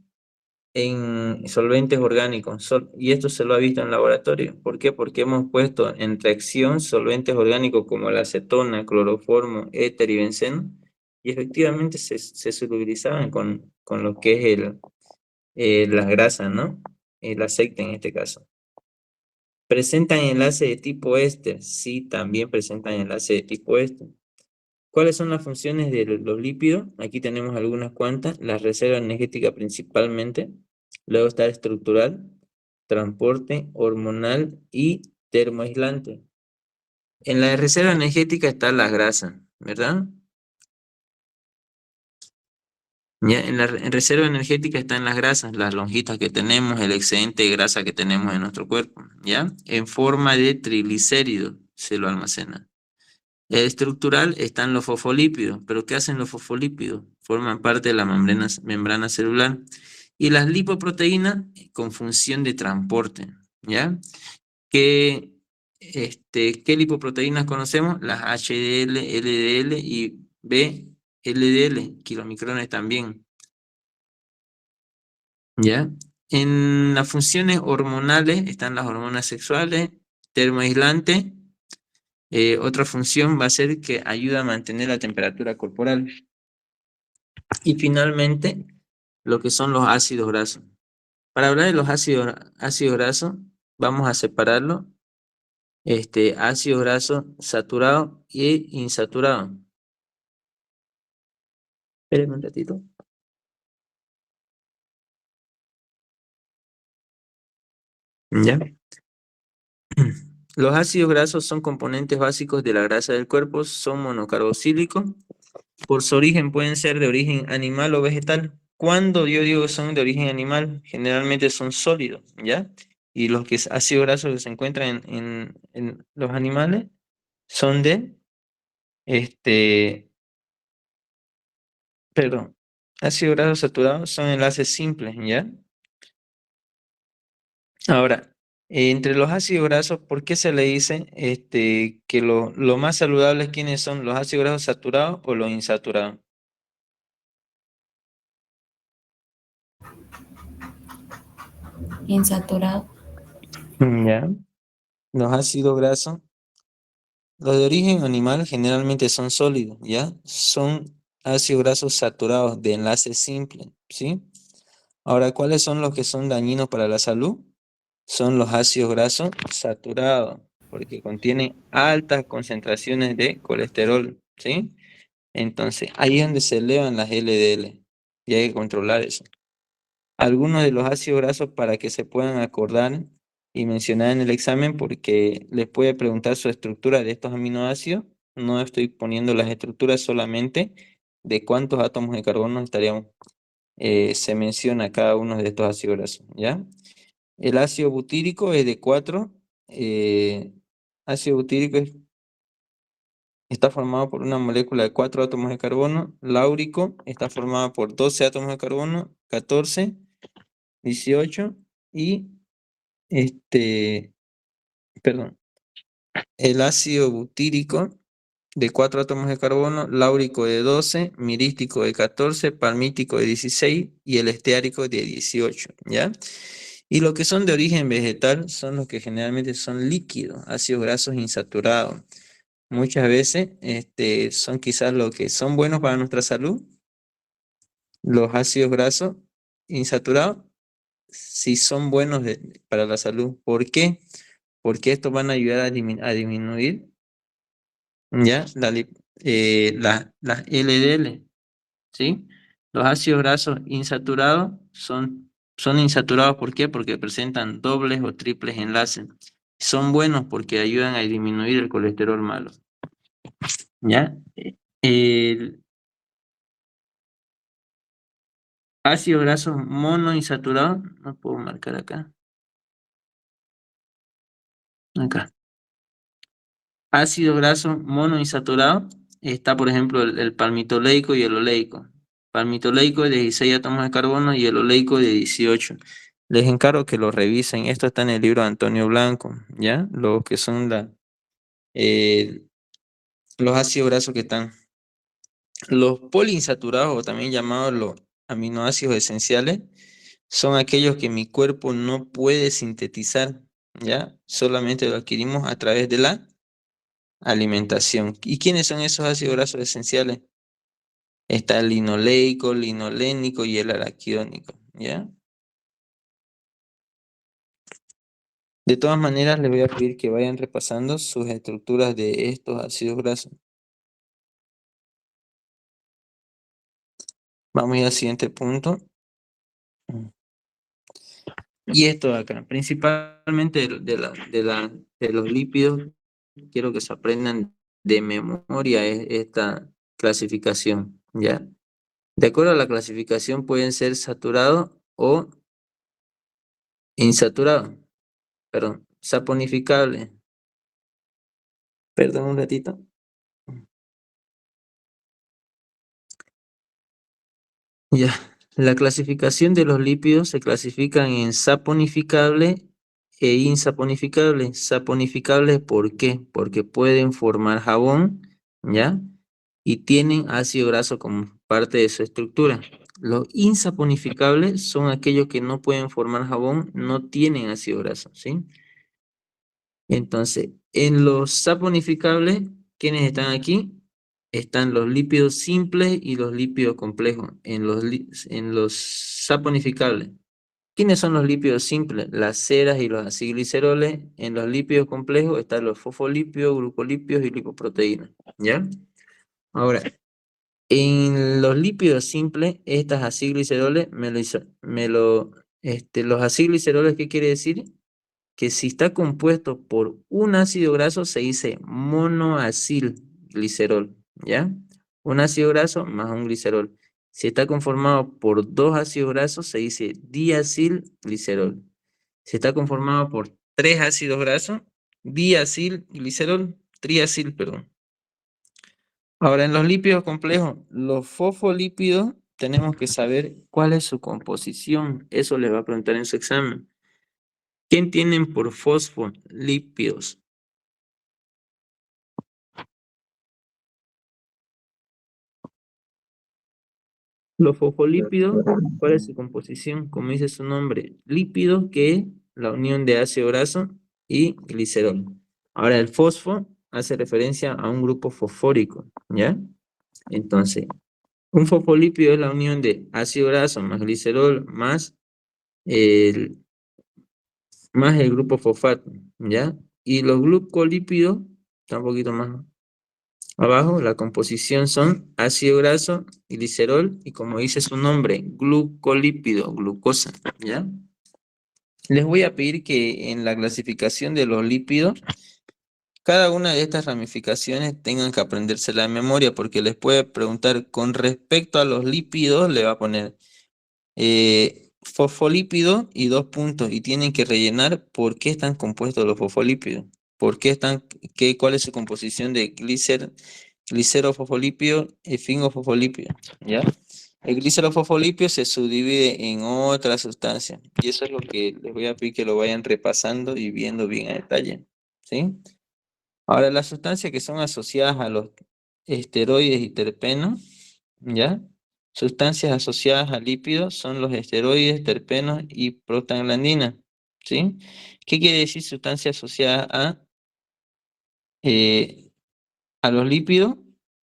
S1: solventes orgánicos. Y esto se lo ha visto en laboratorio. ¿Por qué? Porque hemos puesto en reacción solventes orgánicos como la acetona, cloroformo, éter y benceno, y efectivamente se solubilizaban con lo que es las grasas, ¿no? El aceite en este caso. ¿Presentan enlace de tipo éster? Sí, también presentan enlace de tipo éster. ¿Cuáles son las funciones de los lípidos? Aquí tenemos algunas cuantas. La reserva energética principalmente. Luego está estructural, transporte, hormonal y termoaislante. En la reserva energética está la grasa, ¿verdad? Ya, en reserva energética están las grasas, las lonjitas que tenemos, el excedente de grasa que tenemos en nuestro cuerpo, ¿ya? En forma de triglicéridos se lo almacena. Estructural están los fosfolípidos, pero ¿qué hacen los fosfolípidos? Forman parte de la membrana celular. Y las lipoproteínas con función de transporte, ¿ya? ¿Qué, qué lipoproteínas conocemos? Las HDL, LDL y VLDL, kilomicrones también, ¿ya? En las funciones hormonales están las hormonas sexuales, termoaislante. Otra función va a ser que ayuda a mantener la temperatura corporal. Y finalmente, lo que son los ácidos grasos. Para hablar de los ácidos grasos, vamos a separarlo. Ácidos grasos saturados y insaturados. Espérenme un ratito. ¿Ya? Los ácidos grasos son componentes básicos de la grasa del cuerpo, son monocarboxílicos. Por su origen pueden ser de origen animal o vegetal. Cuando yo digo que son de origen animal, generalmente son sólidos, ¿ya? Y los que ácidos grasos que se encuentran en los animales son este, perdón, ácidos grasos saturados son enlaces simples, ¿ya? Ahora, entre los ácidos grasos, ¿por qué se le dice que lo más saludables quiénes son los ácidos grasos saturados o los insaturados?
S3: Insaturado.
S1: Ya. Los ácidos grasos, los de origen animal generalmente son sólidos, ¿ya? Son ácidos grasos saturados de enlace simple, ¿sí? Ahora, ¿cuáles son los que son dañinos para la salud? Son los ácidos grasos saturados, porque contienen altas concentraciones de colesterol, ¿sí? Entonces, ahí es donde se elevan las LDL y hay que controlar eso. Algunos de los ácidos grasos para que se puedan acordar y mencionar en el examen, porque les puede preguntar su estructura de estos aminoácidos. No estoy poniendo las estructuras solamente de cuántos átomos de carbono estaríamos. Se menciona cada uno de estos ácidos grasos, ¿ya? El ácido butírico es de 4. Ácido butírico está formado por una molécula de 4 átomos de carbono. Láurico está formado por 12 átomos de carbono, 14, 18 y perdón, el ácido butírico de 4 átomos de carbono, láurico de 12, mirístico de 14, palmítico de 16 y el esteárico de 18, ¿ya? Y lo que son de origen vegetal son los que generalmente son líquidos, ácidos grasos insaturados. Muchas veces son quizás los que son buenos para nuestra salud, los ácidos grasos insaturados, si son buenos para la salud. ¿Por qué? Porque estos van a ayudar a disminuir, ¿ya? Las LDL, ¿sí? Los ácidos grasos insaturados son insaturados, ¿por qué? Porque presentan dobles o triples enlaces. Son buenos porque ayudan a disminuir el colesterol malo, ¿ya? El ácido graso monoinsaturado, no puedo marcar acá, acá. Ácido graso monoinsaturado está, por ejemplo, el palmitoleico y el oleico. Palmitoleico de 16 átomos de carbono y el oleico de 18. Les encargo que lo revisen. Esto está en el libro de Antonio Blanco, ¿ya? Lo que son eh, los ácidos grasos que están. Los poliinsaturados, o también llamados los aminoácidos esenciales, son aquellos que mi cuerpo no puede sintetizar, ¿ya? Solamente lo adquirimos a través de la alimentación. ¿Y quiénes son esos ácidos grasos esenciales? Está el linoleico, linolénico y el araquidónico, ¿ya? De todas maneras, les voy a pedir que vayan repasando sus estructuras de estos ácidos grasos. Vamos a ir al siguiente punto. Y esto de acá, principalmente de los lípidos, quiero que se aprendan de memoria esta clasificación, ¿ya? De acuerdo a la clasificación pueden ser saturados o insaturados, perdón, saponificables. Perdón un ratito. Ya, la clasificación de los lípidos se clasifican en saponificable e insaponificable. Saponificables, ¿por qué? Porque pueden formar jabón, ¿ya? Y tienen ácido graso como parte de su estructura. Los insaponificables son aquellos que no pueden formar jabón, no tienen ácido graso, ¿sí? Entonces, en los saponificables, ¿quiénes están aquí? Están los lípidos simples y los lípidos complejos. En los saponificables, ¿quiénes son los lípidos simples? Las ceras y los acilgliceroles. En los lípidos complejos están los fosfolípidos, glucolípidos y lipoproteínas, ¿ya? Ahora, en los lípidos simples, estas acilgliceroles, los acilgliceroles, ¿qué quiere decir? Que si está compuesto por un ácido graso se dice monoacilglicerol, ¿ya? Un ácido graso más un glicerol. Si está conformado por dos ácidos grasos se dice diacilglicerol. Si está conformado por tres ácidos grasos, diacilglicerol, triacil, perdón. Ahora, en los lípidos complejos, los fosfolípidos, tenemos que saber cuál es su composición. Eso les va a preguntar en su examen. ¿Quién tienen por fosfolípidos? Los fosfolípidos, ¿cuál es su composición? Como dice su nombre, lípidos, que es la unión de ácido graso y glicerol. Ahora, el fosfo hace referencia a un grupo fosfórico, ¿ya? Entonces, un fosfolípido es la unión de ácido graso más glicerol el, más el grupo fosfato, ¿ya? Y los glucolípidos, está un poquito más abajo, la composición son ácido graso, glicerol y, como dice su nombre, glucolípido, glucosa, ¿ya? Les voy a pedir que en la clasificación de los lípidos, cada una de estas ramificaciones tengan que aprendérsela de memoria, porque les puede preguntar con respecto a los lípidos, le va a poner fosfolípido y dos puntos, y tienen que rellenar por qué están compuestos los fosfolípidos, por qué cuál es su composición de glicerofosfolípido y fingofosfolípido, ¿ya? El glicerofosfolípido se subdivide en otras sustancias, y eso es lo que les voy a pedir que lo vayan repasando y viendo bien a detalle, ¿sí? Ahora, las sustancias que son asociadas a los esteroides y terpenos, ¿ya? Sustancias asociadas a lípidos son los esteroides, terpenos y prostaglandinas, ¿sí? ¿Qué quiere decir sustancia asociada eh, a los lípidos?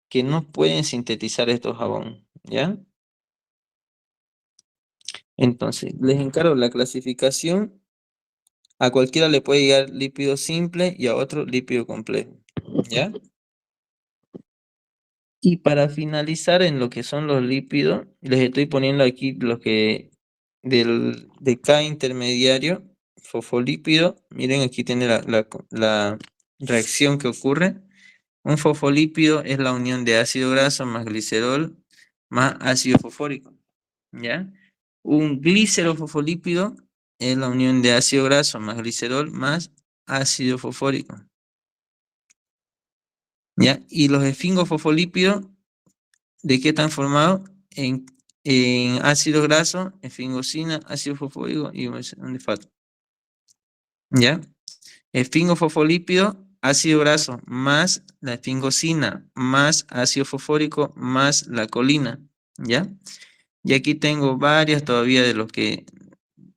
S1: Que no pueden sintetizar estos jabones, ¿ya? Entonces, les encargo la clasificación. A cualquiera le puede llegar lípido simple y a otro lípido complejo, ¿ya? Y para finalizar en lo que son los lípidos, les estoy poniendo aquí lo que de cada intermediario, fosfolípido, miren aquí tiene la reacción que ocurre. Un fosfolípido es la unión de ácido graso más glicerol más ácido fosfórico, ¿ya? Un glicerofosfolípido es la unión de ácido graso más glicerol más ácido fosfórico, ¿ya? Y los esfingofosfolípidos, ¿de qué están formados? En ácido graso, esfingosina, ácido fosfórico y un fosfato, ¿ya? Esfingofosfolípido, ácido graso más la esfingosina más ácido fosfórico más la colina, ¿ya? Y aquí tengo varias todavía de los que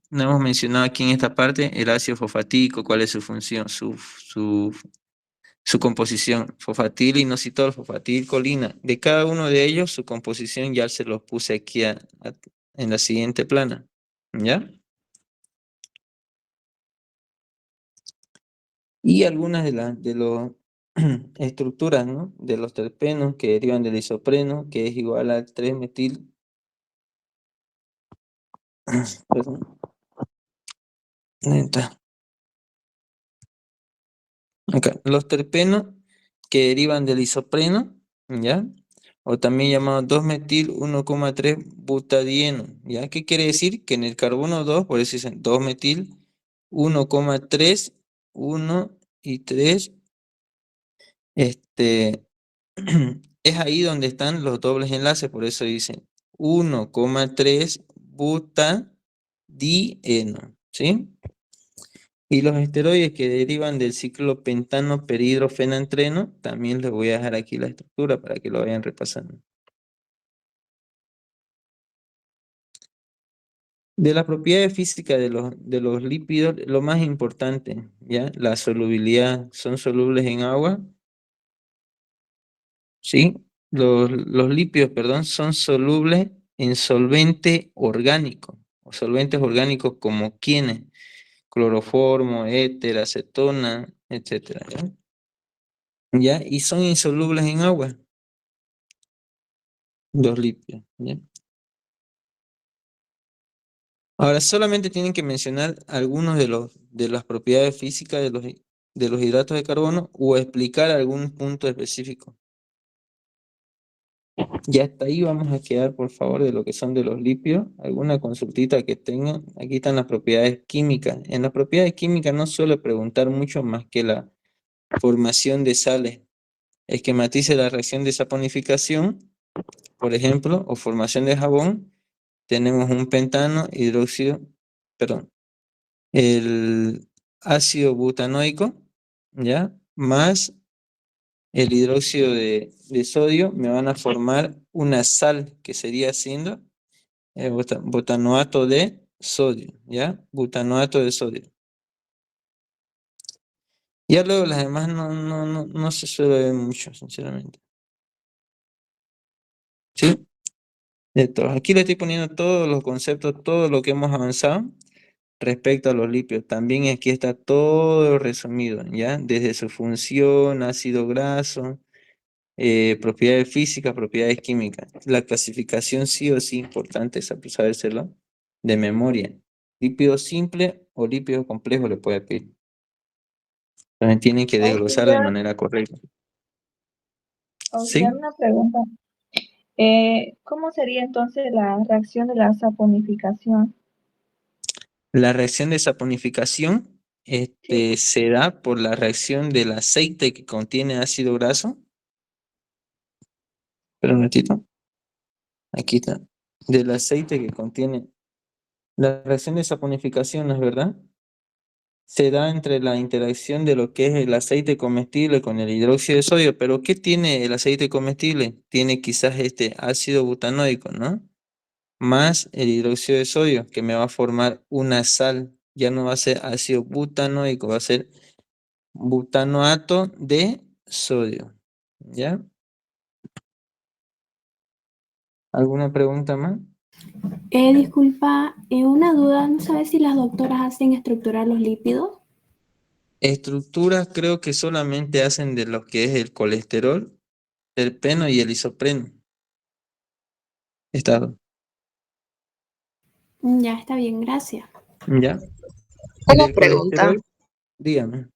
S1: no hemos mencionado aquí en esta parte, el ácido fosfatídico, cuál es su función, su composición, fosfatil, inositol, fosfatil, colina. De cada uno de ellos, su composición ya se los puse aquí en la siguiente plana, ¿ya? Y algunas de las estructuras, ¿no? De los terpenos que derivan del isopreno, que es igual al 3-metil, perdón, ¿dónde está? Acá, los terpenos que derivan del isopreno, ¿ya? O también llamado 2-metil 1,3 butadieno, ¿ya? ¿Qué quiere decir? Que en el carbono 2, por eso dicen 2-metil 1,3, 1 y 3, es ahí donde están los dobles enlaces, por eso dicen 1,3 butadieno, ¿sí? Y los esteroides que derivan del ciclo pentano perhidrofenantreno, también les voy a dejar aquí la estructura para que lo vayan repasando. De las propiedades físicas de los lípidos, lo más importante, ¿ya? La solubilidad, son solubles en agua, ¿sí? Los lípidos, perdón, son solubles en solvente orgánico, o solventes orgánicos como quienes, cloroformo, éter, acetona, etcétera, ¿ya? ¿Ya? Y son insolubles en agua, los lípidos, ¿ya? Ahora, solamente tienen que mencionar algunos de las propiedades físicas de los hidratos de carbono o explicar algún punto específico. Ya hasta ahí vamos a quedar, por favor, de lo que son de los lípidos. Alguna consultita que tengan. Aquí están las propiedades químicas. En las propiedades químicas no suele preguntar mucho más que la formación de sales. Esquematice la reacción de saponificación, por ejemplo, o formación de jabón. Tenemos un pentano, hidróxido, perdón, el ácido butanoico, ¿ya? Más el hidróxido de sodio me van a formar una sal que sería siendo butanoato de sodio, ¿ya? Butanoato de sodio. Ya luego las demás no se suele ver mucho, sinceramente. ¿Sí? De todo. Aquí le estoy poniendo todos los conceptos, todo lo que hemos avanzado respecto a los lípidos. También aquí está todo resumido, ¿ya? Desde su función, ácido graso, propiedades físicas, propiedades químicas. La clasificación sí o sí importante es sabérselo de memoria. Lípido simple o lípido complejo le puede pedir. Entonces tienen que desglosar de
S2: Auxiliar,
S1: manera correcta.
S2: auxiliar,
S1: ¿Sí?
S2: una pregunta. ¿Cómo sería entonces la reacción de la saponificación?
S1: La reacción de saponificación
S2: Sí,
S1: se da por la reacción del aceite que contiene ácido graso. Espera un ratito. Aquí está. Del aceite que contiene la reacción de saponificación, ¿no es verdad? se da entre la interacción de lo que es el aceite comestible con el hidróxido de sodio, pero ¿qué tiene el aceite comestible? Tiene quizás este ácido butanoico, ¿no? Más el hidróxido de sodio, que me va a formar una sal. Ya no va a ser ácido butanoico, va a ser butanoato de sodio. ¿Ya? ¿Alguna pregunta más?
S3: Disculpa, una duda, ¿no sabes si las doctoras hacen estructurar los lípidos?
S1: Estructuras creo que solamente hacen de lo que es el colesterol, el peno y el isopreno. Estas dos.
S3: Ya está bien, gracias.
S1: ¿Ya? El
S4: Una
S1: del
S4: pregunta,
S1: colesterol, dígame.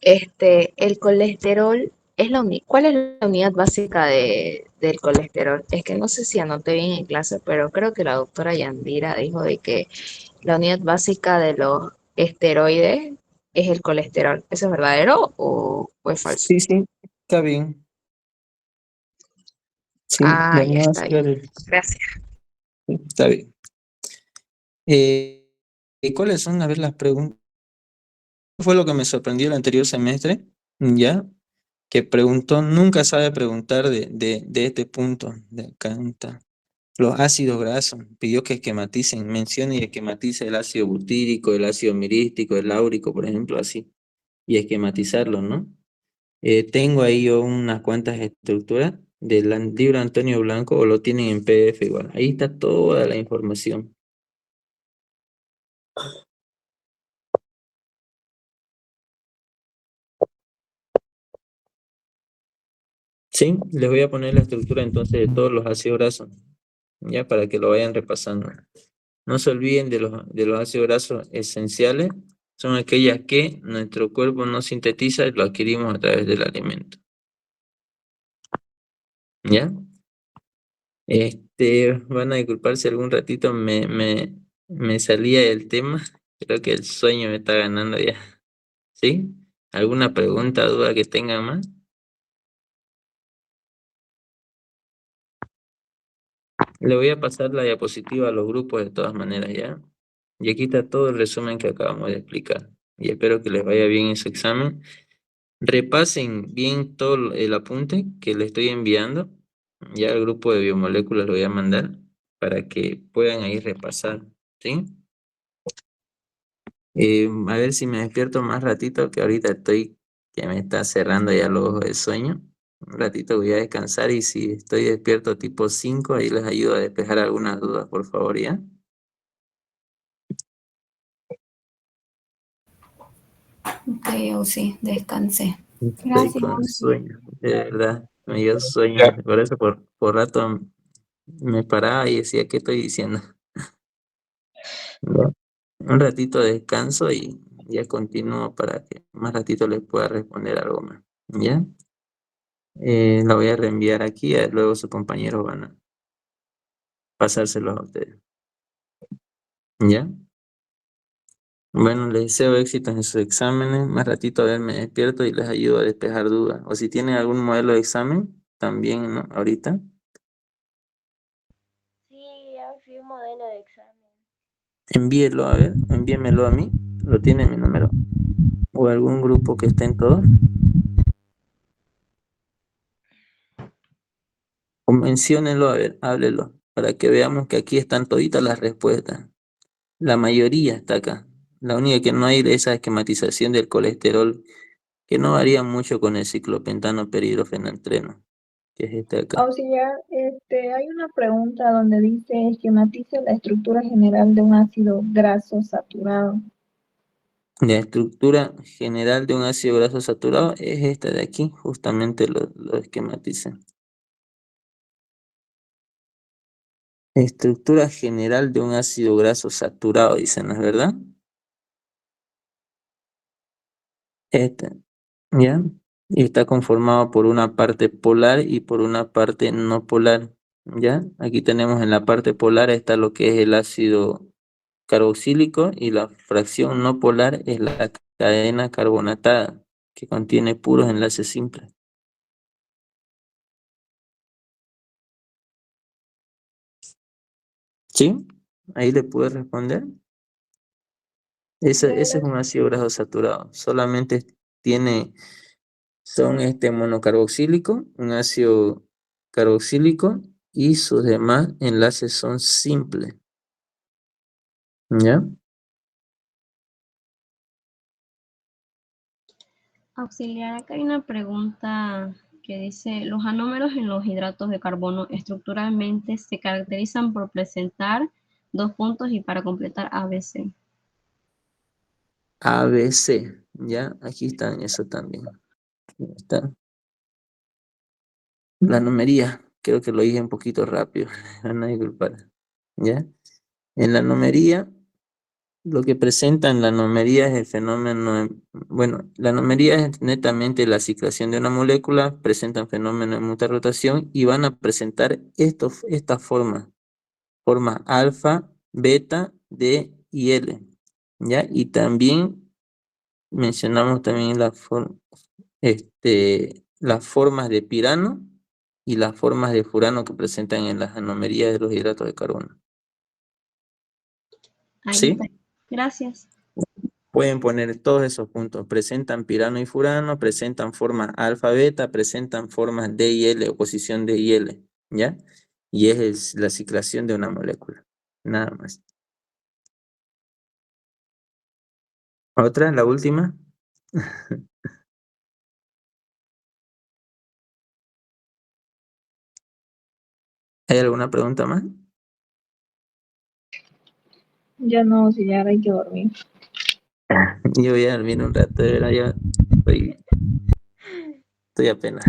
S4: el colesterol es ¿cuál es la unidad básica del colesterol? Es que no sé si anoté bien en clase, pero creo que la doctora Yandira dijo de que la unidad básica de los esteroides es el colesterol. ¿Eso es verdadero o es falso?
S1: Sí, sí, está bien. Sí,
S4: Ah,
S1: la
S4: ya
S1: nueva
S4: está bien.
S1: ciudad
S4: Gracias.
S1: está bien. Eh, ¿Y cuáles son, a ver, las preguntas? Fue lo que me sorprendió el anterior semestre, ¿ya? Que preguntó, nunca sabe preguntar de este punto, de acá está. Los ácidos grasos, pidió que esquematicen, mencione y esquematice el ácido butírico, el ácido mirístico, el láurico, por ejemplo, así, y esquematizarlo, ¿no? Tengo ahí yo unas cuantas estructuras del libro Antonio Blanco, o lo tienen en PDF igual. Ahí está toda la información. Sí, les voy a poner la estructura entonces de todos los ácidos grasos, ya para que lo vayan repasando. No se olviden de los ácidos grasos esenciales, son aquellas que nuestro cuerpo no sintetiza y lo adquirimos a través del alimento. ¿Ya? Van a disculpar si algún ratito me salía del tema. Creo que el sueño me está ganando ya. ¿Sí? ¿Alguna pregunta, duda que tengan más? Le voy a pasar la diapositiva a los grupos de todas maneras, ¿ya? Y aquí está todo el resumen que acabamos de explicar. Y espero que les vaya bien en su examen. Repasen bien todo el apunte que le estoy enviando. Ya al grupo de biomoléculas lo voy a mandar para que puedan ahí repasar, ¿sí? A ver si me despierto más ratito, que ahorita estoy, que me está cerrando ya los ojos de sueño. Un ratito voy a descansar y si estoy despierto tipo 5 ahí les ayudo a despejar algunas dudas, por favor, ¿ya?
S3: Ok, o sí, descansé.
S1: Estoy
S3: Gracias.
S1: con sueño, de verdad, me dio sueño. Por eso por rato me paraba y decía, ¿qué estoy diciendo? Ya. Un ratito de descanso y ya continúo para que más ratito les pueda responder algo más. ¿Ya? La voy a reenviar aquí, luego sus compañeros van a pasárselos a ustedes. ¿Ya? Bueno, les deseo éxitos en sus exámenes. Más ratito a ver, me despierto y les ayudo a despejar dudas. O si tienen algún modelo de examen, también, ¿no? Ahorita.
S5: Sí, ya fui un modelo de examen.
S1: Envíelo, a ver, envíenmelo a mí. ¿Lo tiene mi número? ¿O algún grupo que estén todos? O menciónenlo, a ver, háblelo, para que veamos que aquí están toditas las respuestas. La mayoría está acá. La única que no hay de esa esquematización del colesterol, que no varía mucho con el ciclopentano perhidrofenantreno, que es este acá.
S2: Auxiliar, hay una pregunta donde dice esquematice la estructura general de un ácido graso saturado.
S1: La estructura general de un ácido graso saturado es esta de aquí, justamente lo esquematiza. Estructura general de un ácido graso saturado, dicen, ¿no es verdad? Este, ¿ya? Y está conformado por una parte polar y por una parte no polar, ¿ya? Aquí tenemos en la parte polar está lo que es el ácido carboxílico y la fracción no polar es la cadena carbonatada, que contiene puros enlaces simples. ¿Sí? Ahí le pude responder. Ese es un ácido graso saturado. Solamente son monocarboxílico, un ácido carboxílico y sus demás enlaces son simples. ¿Ya?
S6: Auxiliar, acá hay una pregunta que dice, los anómeros en los hidratos de carbono estructuralmente se caracterizan por presentar dos puntos y para completar ABC.
S1: ABC, ¿ya? Aquí están, eso también. Aquí está. La nomería, creo que lo dije un poquito rápido, no hay culpa, ¿ya? En la nomería, lo que presenta en la nomería es el fenómeno, bueno, la nomería es netamente la ciclación de una molécula, presentan fenómenos de multirrotación y van a presentar estas formas alfa, beta, D y L, ¿ya? Y también mencionamos también las formas de pirano y las formas de furano que presentan en las anomerías de los hidratos de carbono.
S6: Ahí
S1: ¿Sí?
S6: está. Gracias.
S1: Pueden poner todos esos puntos. Presentan pirano y furano, presentan formas alfa, beta, presentan formas D y L, oposición D y L, ¿ya? Y es la ciclación de una molécula. Nada más. ¿Otra? ¿La última? ¿Hay alguna pregunta más?
S2: Ya no, auxiliar, hay que dormir.
S1: Yo voy a dormir un rato, de verdad, ya estoy apenas.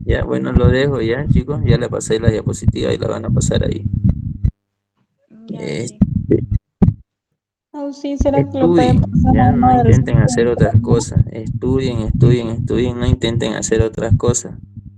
S1: Ya, bueno, lo dejo ya, chicos. Ya le pasé la diapositiva y la van a pasar ahí.
S6: Ya, sí.
S2: Sí, ¿será que lo pueden
S1: Estudien,
S2: pasar
S1: ya,
S2: a uno
S1: no
S2: de los
S1: intenten hacer otras
S2: centros?
S1: cosas. Estudien, no intenten hacer otras cosas.